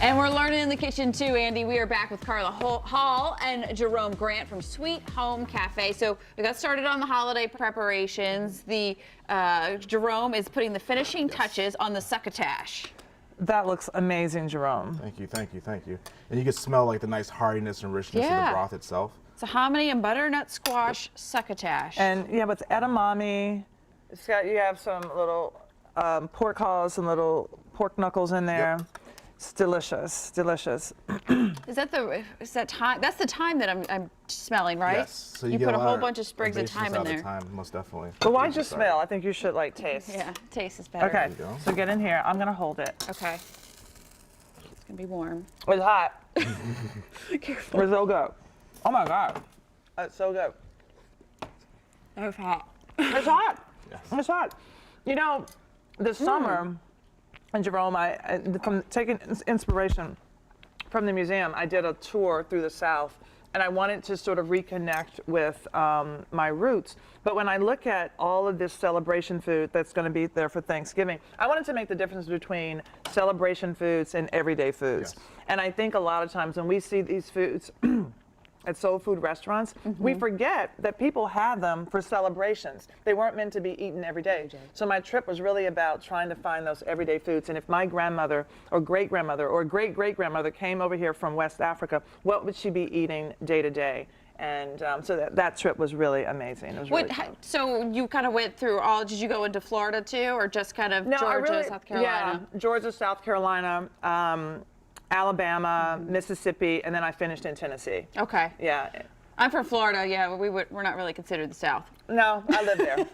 And we're learning in the kitchen too, Andy. We are back with Carla Hall and Jerome Grant from Sweet Home Cafe. So we got started on the holiday preparations. Jerome is putting the finishing touches on the succotash. That looks amazing, Jerome. Thank you, thank you, thank you. And you can smell like the nice hardiness and richness of the broth itself. It's a hominy and butternut squash succotash. And yeah, with edamame, you have some little pork hulls and little pork knuckles in there. Yep. It's delicious, delicious. Is that thyme? That's the thyme that I'm smelling, right? Yes. So you get put a whole bunch of sprigs of thyme in there. Thyme, most definitely. But why just smell? I think you should like taste. Yeah, taste is better. Okay, so get in here. I'm gonna hold it. Okay. It's gonna be warm. It's hot. Careful. It's so good. Oh my God, it's so good. It's hot. It's hot. Yes. It's hot. You know, this summer, and Jerome, from taking inspiration from the museum, I did a tour through the South, and I wanted to sort of reconnect with my roots. But when I look at all of this celebration food that's going to be there for Thanksgiving, I wanted to make the difference between celebration foods and everyday foods. Yes. And I think a lot of times when we see these foods at soul food restaurants, we forget that people have them for celebrations. They weren't meant to be eaten every day. So my trip was really about trying to find those everyday foods. And if my grandmother or great-grandmother or great-great-grandmother came over here from West Africa, what would she be eating day to day? And so that trip was really amazing. It was really fun. So you kind of went through all, did you go into Florida too, or just kind of Georgia, South Carolina? Yeah, Georgia, South Carolina, Alabama, Mississippi, and then I finished in Tennessee. Okay. Yeah. I'm from Florida. Yeah, we're not really considered the South. No, I live there.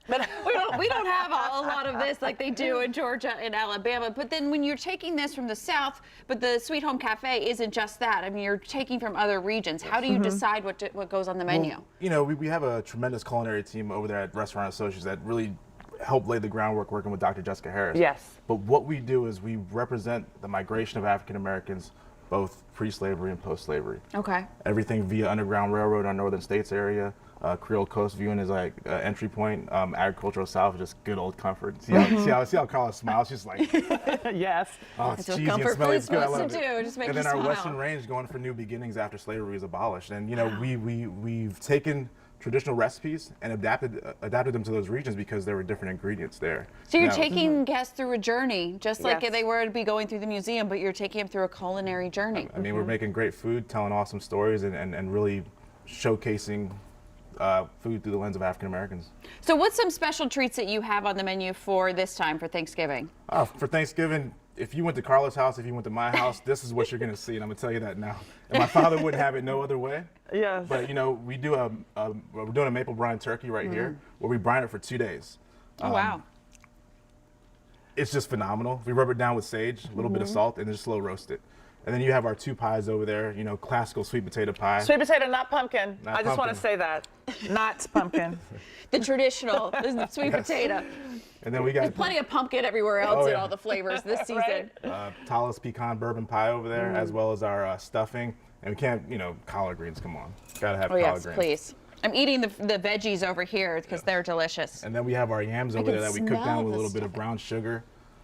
But we don't have a lot of this like they do in Georgia and Alabama. But then when you're taking this from the South, but the Sweet Home Cafe isn't just that. I mean, you're taking from other regions. How do you decide what goes on the menu? Well, you know, we have a tremendous culinary team over there at Restaurant Associates that really helped lay the groundwork working with Dr. Jessica Harris. Yes. But what we do is we represent the migration of African Americans, both pre-slavery and post-slavery. Okay. Everything via Underground Railroad in our northern states area, Creole Coast viewing as like entry point, agricultural South, just good old comfort. See how Carla smiles? She's like, Yes. oh, it's That's what cheesy and comfort smelly. food's It's good. I supposed love to it. do, just make And you then our smile. Western Range going for new beginnings after slavery was abolished. And you know, we've taken traditional recipes and adapted them to those regions because there were different ingredients there. So you're taking guests through a journey, just like Yes. they were to be going through the museum, but you're taking them through a culinary journey. I mean, we're making great food, telling awesome stories, and really showcasing food through the lens of African Americans. So what's some special treats that you have on the menu for this time for Thanksgiving? For Thanksgiving, if you went to Carla's house, if you went to my house, this is what you're going to see, and I'm going to tell you that now. And my father wouldn't have it no other way. Yes. But you know, we're doing a maple brine turkey right here, where we brine it for 2 days. Oh, wow. It's just phenomenal. We rub it down with sage, a little bit of salt, and then just slow roast it. And then you have our two pies over there, you know, classical sweet potato pie. Sweet potato, not pumpkin. Not I just want to pumpkin. say that. Not pumpkin. The traditional sweet potato. And then we got Plenty of pumpkin everywhere else in yeah. all the flavors this season. Tallis pecan bourbon pie over there, as well as our stuffing. And we can't, you know, collard greens, come on. Gotta have Oh, collard yes, greens. please. I'm eating the veggies over here because they're delicious. And then we have our yams over can there that we cook smell down with a the little bit of brown sugar,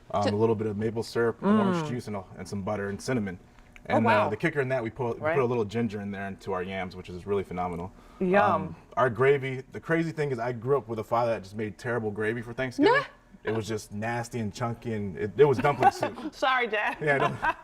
a little bit of maple syrup, orange juice, and some butter and cinnamon. And wow. The kicker in that, we put a little ginger in there into our yams, which is really phenomenal. Yum. Our gravy, the crazy thing is I grew up with a father that just made terrible gravy for Thanksgiving. It was just nasty and chunky, and it was dumpling soup. Sorry, Dad. Yeah.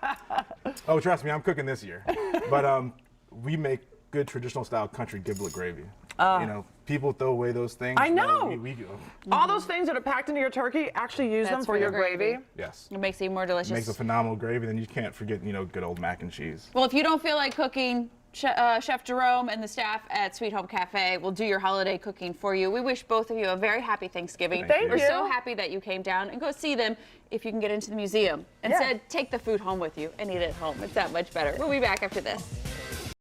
Oh, trust me, I'm cooking this year. But we make good traditional style country giblet gravy. You know, people throw away those things. I know. We do. All those things that are packed into your turkey, actually use them That's for your gravy. Yes. It makes it more delicious. It makes a phenomenal gravy. Then you can't forget, you know, good old mac and cheese. Well, if you don't feel like cooking, Chef Jerome and the staff at Sweet Home Cafe will do your holiday cooking for you. We wish both of you a very happy Thanksgiving. Thank you. We're so happy that you came down, and go see them if you can get into the museum. Instead, take the food home with you and eat it at home. It's that much better. We'll be back after this.